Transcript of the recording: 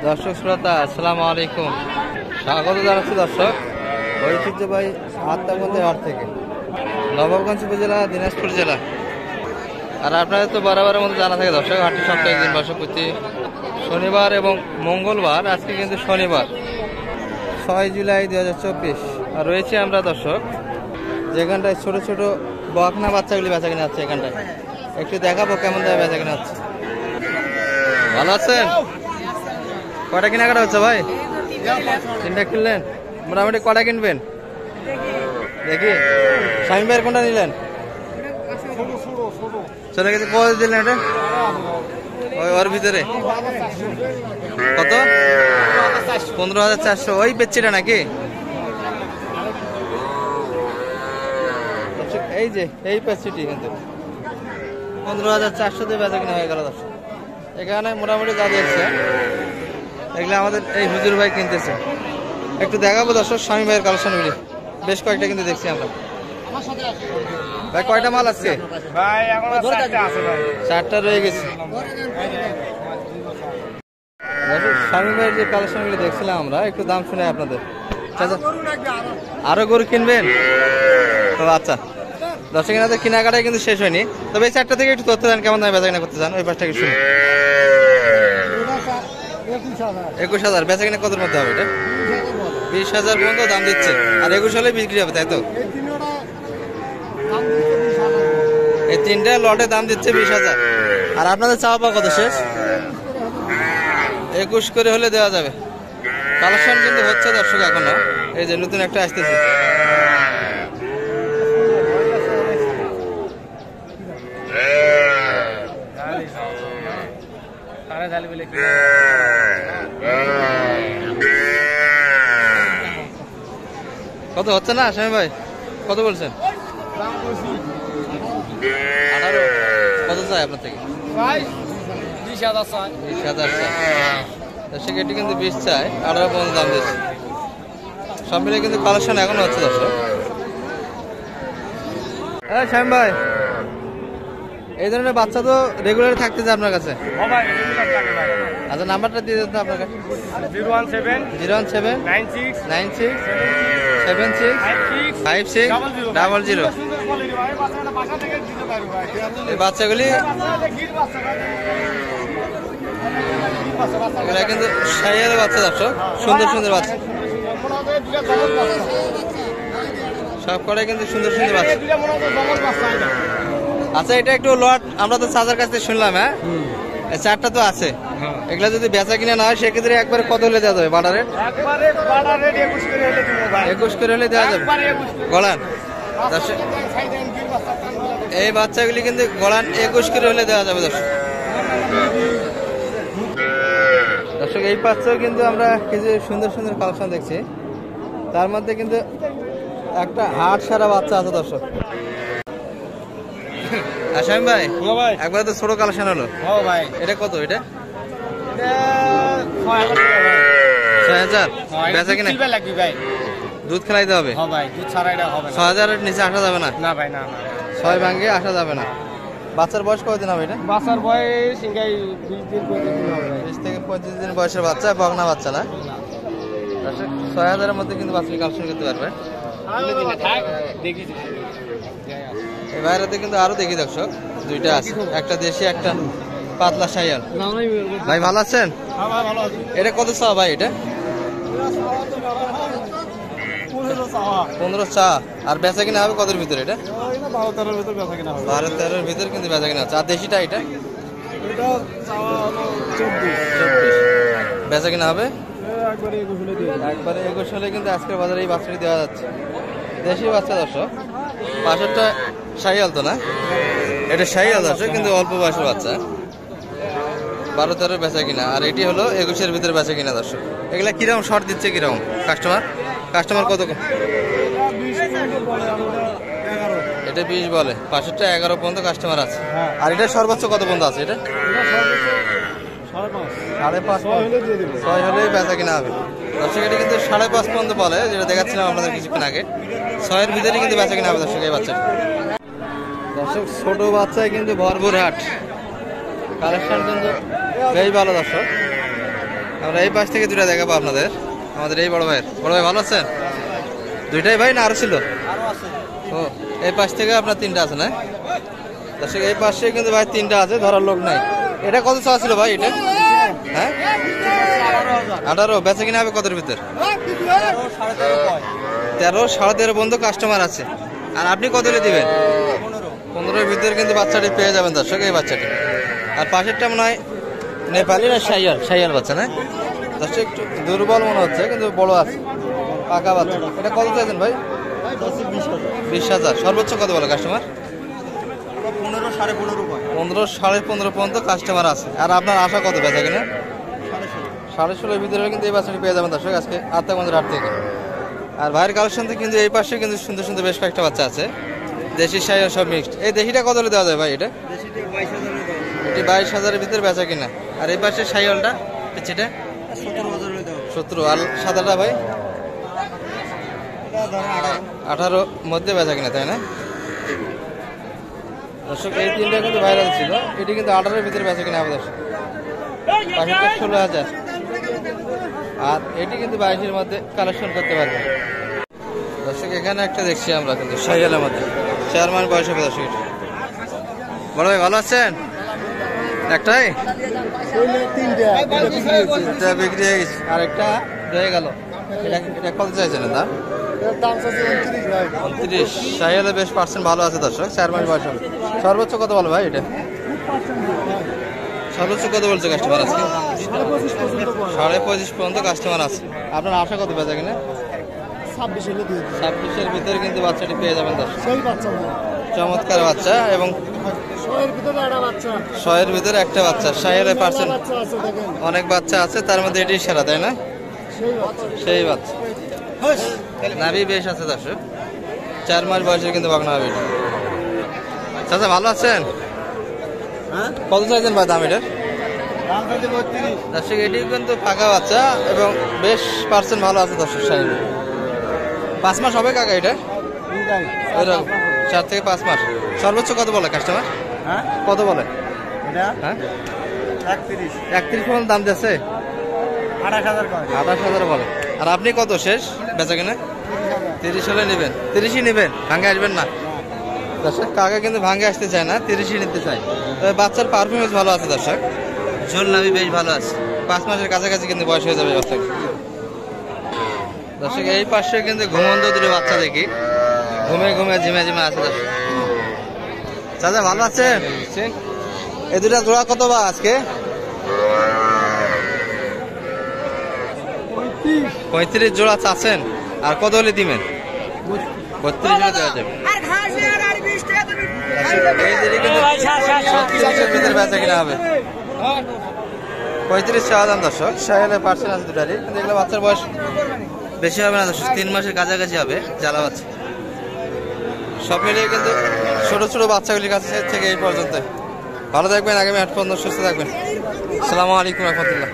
দর্শক শ্রোতা আসসালামু আলাইকুম, স্বাগত জানাচ্ছি দর্শক ঐতিহ্যবাহী আত্মাবন্দের হাট থেকে, নবাবগঞ্জ উপজেলা, দিনাজপুর জেলা। আর আপনাদের তো বরাবরের মধ্যে জানা থাকে দর্শক, হাটটি সপ্তাহে একদিন বসে প্রতি শনিবার এবং মঙ্গলবার। আজকে কিন্তু শনিবার 6 জুলাই 2024। আর রয়েছে আমরা দর্শক যেখানটায় ছোট ছোট বকনা বাচ্চাগুলি বেচা কিনে যাচ্ছে। এখানটায় একটু দেখাবো কেমন দামে বেচা কিনে যাচ্ছে। ভালো আছেন? কটা কেনাকাটা হচ্ছে ভাই? 3টা কিনলেন? মোটামুটি কটা কিনবেন দেখি? স্বামী ভাইয়ের কোনটা নিলেন? চলে গেছে। কত দিলেন এটা? ওর ভিতরে কত? 15,400। ওই বেচছিটা নাকি? এই যে এই পেচ্ছিটি কিন্তু 15,400 দিয়ে বেচা কিনা হয়ে গেল দর্শক। এখানে মোটামুটি যা দেখছে এগুলো আমাদের এই হুজুর ভাই কিনতেছে। একটু দেখাবো দর্শক স্বামী ভাইয়ের কালেকশনগুলি। বেশ কয়েকটা কিন্তু দেখছি আমরা। ভাই কয়টা মাল আছে? ভাই এখন 4টা আছে ভাই। 4টা রয়ে গেছে। স্বামী ভাইয়ের যে কালেকশনগুলি দেখছিলাম আমরা, একটু দাম শুনে আপনাদের। আরো গরু কিনবেন তো? আচ্ছা দর্শক, এনাদের কেনাকাটাই কিন্তু শেষ হয়নি। তবে এই 4টা থেকে একটু তথ্য দেন, কেমন দামে বেচা কিনা করতে চান? ওই পাশটা কি শুনি। 21,000 বেচা কিনা কতর মধ্যে হবে? এটা 20,000 পর্যন্ত দাম দিচ্ছে। আর 21 হলে বিক্রি হবে, তাই তো? এই 3টা লটে দাম দিচ্ছে 20,000। আর আপনাদের চাওয়া পাওয়া কত শেষ? 21 করে হলে দেওয়া যাবে। কালেকশন কিন্তু হচ্ছে দর্শক এখনো। এই যে নতুন একটা আসতেছে। কত হচ্ছে না স্বামী ভাই? কত বলছেন? 18। কত চাই আপনার থেকে? 20,000 চাই। 20,000 চাই। সেটি কিন্তু 20 চাই, 18 পর্যন্ত দাম দিচ্ছে। সব মিলে কিন্তু কালেকশন এখনো হচ্ছে দর্শক। হ্যাঁ স্বামী ভাই, এই ধরনের বাচ্চা তো রেগুলার থাকতে চায় আপনার কাছে? আচ্ছা নাম্বারটা দিয়ে দেন তো আপনার কাছে। 017 96 76 56 00। এই বাচ্চাগুলি এগুলা কিন্তু শাইয়ালের বাচ্চা দর্শক, সুন্দর সুন্দর বাচ্চা। সব কটাই কিন্তু সুন্দর সুন্দর বাচ্চা। আচ্ছা এটা একটু লট আমরা তো চাচার কাছে শুনলাম। হ্যাঁ 4টা তো আছে। এগুলা যদি বেচা কিনা না হয় সেক্ষেত্রে একবারে কত হলে দেওয়া যাবে? বাটা রেট 21 করে হলে দেওয়া যাবে। গলান দর্শক, এই বাচ্চাগুলি কিন্তু গলান 21 করে হলে দেওয়া যাবে দর্শক। দর্শক এই বাচ্চাও কিন্তু আমরা কিছু সুন্দর সুন্দর কালেকশন দেখছি। তার মধ্যে কিন্তু একটা হাট সারা বাচ্চা আছে দর্শক। আসাম ভাই একবার তো ছোট কালেকশন হলো। এটা কত? এটা 6,000 বেচা কিনা? দুধ খেলাইতে হবে? 6,000 এর নিচে আসা যাবে না? 6 ভাঙ্গে আসা যাবে না। বাচ্চার বয়স কতদিন হবে এটা? বাচ্চার বয়স 20 থেকে 25 দিন বয়সের বাচ্চা, বকনা বাচ্চা না? 6,000 এর মধ্যে কিন্তু বাচ্চা কালেকশন করতে পারবে। এই বাইরেতে কিন্তু আরো দেখি দর্শক, 2টা আছে, একটা দেশি একটা পাতলা শাইয়াল। ভাই ভালো আছেন? এটা কত চাওয়া ভাই? এটা 15 চা। আর বেচা কিনা হবে কতর ভিতরে? এটা 12-13 ভিতরে কিন্তু বেচা কিনা আছে। আর দেশিটা এটা 24 বেচা কিনা হবে। একবারে 21 হলে কিন্তু আজকের বাজারে এই বাচ্চাটি দেওয়া যাচ্ছে। দেশি বাচ্চা দর্শক। পাশেরটা শাইয়াল তো না? এটা শাইয়াল দর্শক, কিন্তু অল্প বয়সের বাচ্চা। 12-13 বেচা কিনা। আর এটি হলো 21-এর ভিতরে বেচা কিনা দর্শক। এগুলা কিরকম শর্ট দিচ্ছে? কিরকম কাস্টমার কত? এটা 20 বলে, পাশেরটা 11 পর্যন্ত কাস্টমার আছে। আর এটা সর্বোচ্চ কত পর্যন্ত আছে? এটা 5.5 6 হলে বেচা কিনা হবে দর্শক। এটা কিন্তু 5.5 পর্যন্ত বলে, যেটা দেখাচ্ছিলাম আপনাদের কিছুক্ষণ আগে। 6-এর ভিতরে কিন্তু বেচা কিনা হবে দর্শক এই বাচ্চা। দর্শক ছোট বাচ্চায় কিন্তু ভরপুর হাট, কালেকশন কিন্তু বেশ ভালো দর্শক। আমরা এই পাশ থেকে দুটা দেখাবো আপনাদের, আমাদের এই বড় ভাই ভালো আছেন? দুইটাই ভাই না আরো ছিল? ও এই পাশ থেকে আপনার তিনটা আছে না? দর্শক এই পাশে কিন্তু ভাই তিনটা আছে, ধরার লোক নাই। এটা কত চাওয়া ছিল ভাই এটা? হ্যাঁ 18। বেচা কিনা হবে কতর ভিতর? 13, 13.5 পর্যন্ত কাস্টমার আছে। আর আপনি কত হলে দিবেন? 15-এর ভিতরে কিন্তু বাচ্চাটি পেয়ে যাবেন দর্শক, এই বাচ্চাটি। আর পাশেরটা মনে হয় নেপালি না শাইয়াল বাচ্চা না? দর্শক একটু দুর্বল মনে হচ্ছে কিন্তু বড় আছে, পাকা বাচ্চা। এটা কত চাইছেন ভাই? 20,000। সর্বোচ্চ কত বলে কাস্টমার? 15, 15.5 পর্যন্ত কাস্টমার আছে। আর আপনার আশা কত বেচা কিনা? 16.5-এর ভিতরে কিন্তু এই বাচ্চাটি পেয়ে যাবেন দর্শক আজকে আত্মাগঞ্জের হাট থেকে। আর ভাইয়ের কালেকশন থেকে কিন্তু এই পাশে কিন্তু সুন্দর সুন্দর বেশ কয়েকটা বাচ্চা আছে, দেশি শাইয়াল সব মিক্সড। এই দেশিটা কত হলে দেওয়া যায় ভাই? এটা 22,000-এর ভিতরে বেচা কিনা। আর এই পাশে শাইয়ালটা পিছিটা 17। আর সাদাটা ভাই 18 মধ্যে বেচা কিনা, তাই না দর্শক? এই তিনটা কিন্তু ভাইরাল ছিল, এটি কিন্তু 18-এর ভিতরে বেচা কিনা হবে দর্শক। পাশেরটা 16,000। আর এটি কিন্তু 22-এর মধ্যে কালেকশন করতে পারবে দর্শক। এখানে একটা দেখছি আমরা কিন্তু শাইয়ালের মধ্যে 4 মাস বয়স হবে দর্শক। বড় ভাই ভালো আছেন? একটাই বিক্রি হয়ে গেছে, আর একটা রয়ে গেল। এটা কত চাইছেন দাম? 29। শাইয়ালে বেশ পার্সেন্ট ভালো আছে দর্শক, 4 মাস বয়স হবে। সর্বোচ্চ কত বলো ভাই এটা? সর্বোচ্চ কত বলছে কাস্টমার আজকে? 25.5 পর্যন্ত কাস্টমার আছে। আপনার আশা কত বেচা কিনা? 26-এর ভিতরে কিন্তু বাচ্চাটি পেয়ে যাবেন দর্শক। চমৎকার বাচ্চা এবং 6-এর ভিতরে একটা বাচ্চা। শাইয়ালের পার্সেন্ট অনেক বাচ্চা আছে, তার মধ্যে এটি সেরা, তাই না? সেই বাচ্চা নাভি বেশ আছে দর্শক, 4 মাস বয়সের কিন্তু বাগনা হবে। চাচা ভালো আছেন? কত চাইছেন ভাই দাম এটার? দর্শক এটি কিন্তু ফাঁকা বাচ্চা এবং বেশ পার্সেন্ট ভালো আছে দর্শক। শাইয়াল 5 মাস হবে কাকা এটা? 4 থেকে 5 মাস। সর্বোচ্চ কত বলে কাস্টমার? কত বলে? হ্যাঁ 31 পর্যন্ত দাম দিচ্ছে, 28,000 বলে। আর আপনি কত শেষ বেচা কিনা? 30 হলে নেবেন? 30ই নেবেন, ভাঙ্গে আসবেন না দর্শক। কাকা কিন্তু ভাঙ্গে আসতে চায় না, 30ই নিতে চায়। তবে বাচ্চার পারফরমেন্স ভালো আছে দর্শক, ঝোল নাভি বেশ ভালো আছে। 5 মাসের কাছাকাছি কিন্তু বয়স হয়ে যাবে বাচ্চা দর্শক। এই পাশে কিন্তু ঘুমন্ত দুটো বাচ্চা দেখি, ঘুমে ঝিমে আছে দর্শক। চাচা ভালো আছেন? এই দুটা জোড়া কত বা আজকে? 35 জোড়া চাচ্ছেন। আর কত হলে দিবেন? 32 হলে দেওয়া যাবে। বেচা কিনা হবে 35 চাওয়া দাম দর্শক। শাইয়ালের পার্সেন্ট আছে দুটারই, কিন্তু এগুলো বাচ্চার বয়স বেশি হবে না দর্শক, 3 মাসের কাছাকাছি হবে। জ্বালা বাচ্চা সব মিলিয়ে কিন্তু ছোট ছোট বাচ্চাগুলির কাছে থেকে এই পর্যন্ত। ভালো থাকবেন, আগামী 8 পর্যন্ত সুস্থ থাকবেন। আসসালামু আলাইকুম রহমতুল্লাহ।